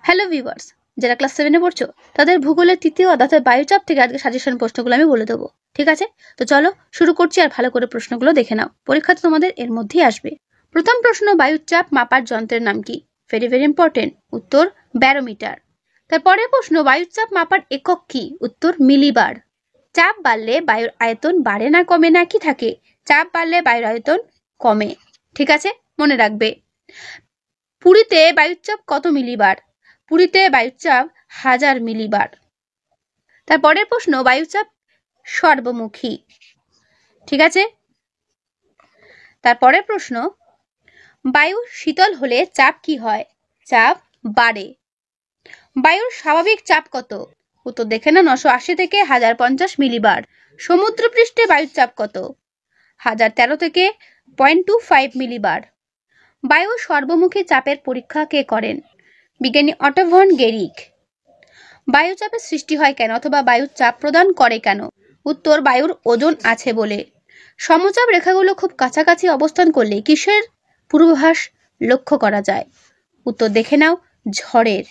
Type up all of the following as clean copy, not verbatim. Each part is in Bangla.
হ্যালো ভিউয়ার্স, যারা ক্লাস 7 এ পড়ছো তাদের ভূগোলের তৃতীয় অধ্যায় বায়ুচাপ থেকে আজকে সাজেশন প্রশ্নগুলো আমি বলে দেবো। ঠিক আছে, তো চলো শুরু করছি আর ভালো করে প্রশ্নগুলো দেখে নাও, পরীক্ষা তো তোমাদের এর মধ্যেই আসবে। প্রথম প্রশ্ন, বায়ুচাপ মাপার যন্ত্রের নাম কি? ভেরি ভেরি ইম্পর্টেন্ট, উত্তর ব্যারোমিটার। তারপরের প্রশ্ন, বায়ুচাপ মাপার একক কি? উত্তর মিলিবার। চাপ বাড়লে বায়ুর আয়তন বাড়ে না কমে না কি থাকে? চাপ বাড়লে বায়ুর আয়তন কমে। ঠিক আছে, মনে রাখবে। পুরীতে বায়ুচাপ কত মিলিবার? পুরীতে বায়ুচাপ 1000 মিলিবার। তারপরের প্রশ্ন, বায়ুচাপ সর্বমুখী। ঠিক আছে। তারপরের প্রশ্ন, বায়ু শীতল হলে চাপ কি হয়? চাপ বাড়ে। বায়ুর স্বাভাবিক চাপ কত? উত্তর দেখে না, 980 থেকে 1050 মিলিবার। সমুদ্রপৃষ্ঠে বায়ুর চাপ কত? 1013 থেকে 0.25 মিলিবার। বায়ু সর্বমুখী চাপের পরীক্ষা কে করেন? বিজ্ঞানী অটো ভন গেরিক। বায়ুচাপের সৃষ্টি হয় কেন অথবা বায়ু চাপ প্রদান করে কেন? উত্তর বায়ুর ওজন আছে বলে। সমচাপ রেখাগুলো খুব কাছাকাছি অবস্থান করলে কিসের পূর্বাভাস লক্ষ্য করা যায়? উত্তর দেখে নাও, ঝড়ের।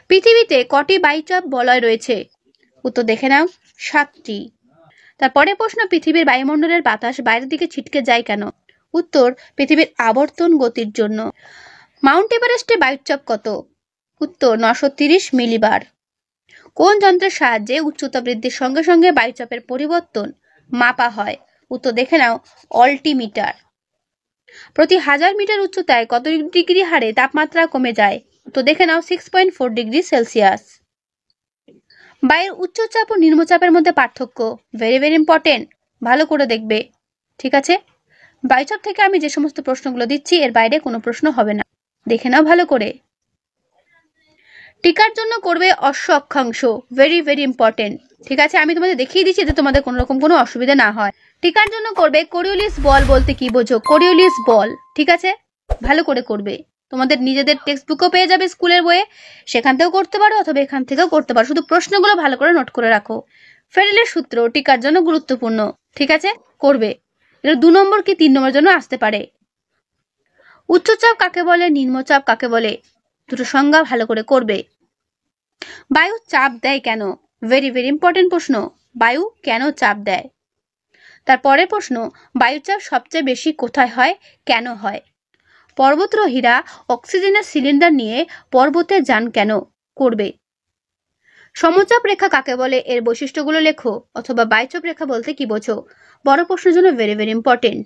পৃথিবীতে কটি বায়ুচাপ বলয় রয়েছে? উত্তর দেখে নাও, 7টি। তারপরে প্রশ্ন, পৃথিবীর বায়ুমণ্ডলের বাতাস বাইরের দিকে ছিটকে যায় কেন? উত্তর পৃথিবীর আবর্তন গতির জন্য। মাউন্ট এভারেস্টে বায়ুচাপ কত? উত্তর 930 মিলিবার। কোন যন্ত্রের সাহায্যে উচ্চতা বৃদ্ধির সঙ্গে সঙ্গে বায়ুচাপের পরিবর্তন মাপা হয়? উত্তর দেখে নাও, অল্টিমিটার। প্রতি 1000 মিটার উচ্চতায় কত ডিগ্রি হারে তাপমাত্রা কমে যায়? উত্তর দেখে নাও, 6.4 ডিগ্রি সেলসিয়াস। বায়ুর উচ্চচাপ ও নিম্নচাপের মধ্যে পার্থক্য? ভেরি ভেরি ইম্পর্টেন্ট, ভালো করে দেখবে। ঠিক আছে, বায়ুচাপ থেকে আমি যে সমস্ত প্রশ্নগুলো দিচ্ছি এর বাইরে কোনো প্রশ্ন হবে না, দেখে নাও ভালো করে। টিকার জন্য করবে অশ্ব অক্ষাংশ, ভেরি ভেরি ইম্পর্টেন্ট। ঠিক আছে, আমি তোমাদের দেখিয়ে দিচ্ছি যাতে তোমাদের কোনো রকম কোনো অসুবিধা না হয়। টিকার জন্য করবে কোরিওলিস বল বলতে কি বোঝো? কোরিওলিস বল। ঠিক আছে, ভালো করে করবে। তোমাদের নিজেদের টেক্সট বুকও পেয়ে যাবে স্কুলের বইয়ে, সেখান থেকেও করতে পারো অথবা এখান থেকেও করতে পারো, শুধু প্রশ্নগুলো ভালো করে নোট করে রাখো। ফেরেলের সূত্র টিকার জন্য গুরুত্বপূর্ণ। ঠিক আছে, করবে। এটা 2 নম্বর কি 3 নম্বরের জন্য আসতে পারে। উচ্চচাপ কাকে বলে, নিম্নচাপ কাকে বলে? দুটো সংজ্ঞা ভালো করে করবে। বায়ু চাপ দেয় কেন? ভেরি ভেরি ইম্পর্টেন্ট প্রশ্ন, বায়ু কেন চাপ দেয়? তারপরের প্রশ্ন, বায়ুচাপ সবচেয়ে বেশি কোথায় হয়, কেন হয়? পর্বতারোহীরা অক্সিজেনের সিলিন্ডার নিয়ে পর্বতে যান কেন? করবে। সমচাপ রেখা কাকে বলে, এর বৈশিষ্ট্যগুলো লেখো, অথবা বায়ুচাপ রেখা বলতে কি বোঝো? বড় প্রশ্নের জন্য ভেরি ভেরি ইম্পর্টেন্ট।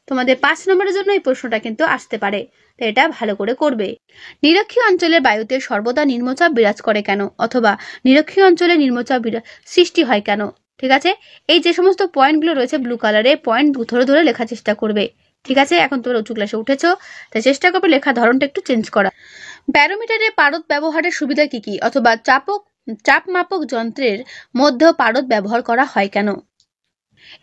তোমাদের 5 নম্বরের জন্য এই প্রশ্নটা কিন্তু আসতে পারে, তো এটা ভালো করে করবে। নিরক্ষীয় অঞ্চলের বায়ুতে সর্বদা নিম্নচাপ বিরাজ করে কেন? অথবা নিরক্ষীয় অঞ্চলে নিম্নচাপ সৃষ্টি হয় কেন? ঠিক আছে, এই যে সমস্ত পয়েন্টগুলো রয়েছে ব্লু কালারে, পয়েন্ট ধরে ধরে লেখার চেষ্টা করবে। ঠিক আছে, এখন তোমরা উঁচু ক্লাসে উঠেছো, তাই চেষ্টা করবে লেখার ধরনটা একটু চেঞ্জ করা। ব্যারোমিটারে পারদ ব্যবহারের সুবিধা কি কি? অথবা চাপ মাপক যন্ত্রের মধ্যেও পারদ ব্যবহার করা হয় কেন?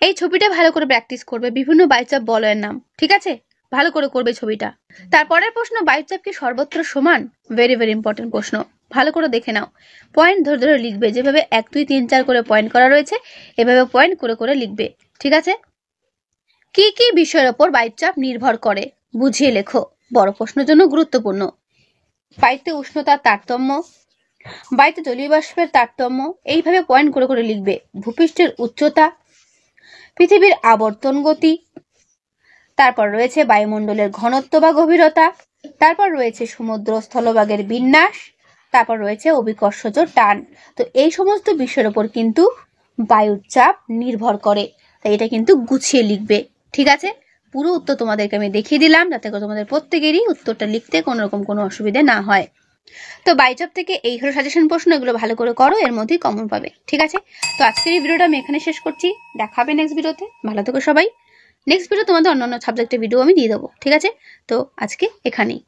এই ছবিটা ভালো করে প্র্যাকটিস করবে, বিভিন্ন বায়ুচাপ বলয়ের নাম। ঠিক আছে, ভালো করে করবে ছবিটা। তারপরের প্রশ্ন, বায়ুচাপ কি সর্বত্র সমান? ভেরি ভেরি ইম্পর্টেন্ট প্রশ্ন, ভালো করে দেখে নাও। পয়েন্ট ধরে ধরে লিখবে, যেভাবে 1 2 3 4 করে পয়েন্ট করা রয়েছে এভাবে পয়েন্ট করে করে লিখবে। ঠিক আছে, কি কি বিষয়ের ওপর বায়ুচাপ নির্ভর করে বুঝিয়ে লেখো, বড় প্রশ্নের জন্য গুরুত্বপূর্ণ। বায়ুতে উষ্ণতার তারতম্য, বায়ুতে জলীয় বাষ্পের তারতম্য, এইভাবে পয়েন্ট করে করে লিখবে। ভূপৃষ্ঠের উচ্চতা, পৃথিবীর আবর্তন গতি, তারপর রয়েছে বায়ুমণ্ডলের ঘনত্ব বা গভীরতা, তারপর রয়েছে সমুদ্র স্থলভাগের বিন্যাস, তারপর রয়েছে অভিকর্ষজ টান। তো এই সমস্ত বিষয়ের উপর কিন্তু বায়ুর চাপ নির্ভর করে, তাই এটা কিন্তু গুছিয়ে লিখবে। ঠিক আছে, পুরো উত্তর তোমাদেরকে আমি দেখিয়ে দিলাম যাতে করে তোমাদের প্রত্যেকেরই উত্তরটা লিখতে কোনো রকম কোনো অসুবিধা না হয়। তো বায়ুচাপ থেকে এই হলো সাজেশন প্রশ্ন, এগুলো ভালো করে করো, এর মধ্যেই কমন পাবে। ঠিক আছে, তো আজকের এই ভিডিওটা আমি এখানে শেষ করছি, দেখা হবে নেক্সট ভিডিওতে। ভালো থেকো সবাই। নেক্সট ভিডিও তোমাদের অন্যান্য সাবজেক্টের ভিডিও আমি দিয়ে দেবো। ঠিক আছে, তো আজকে এখানেই।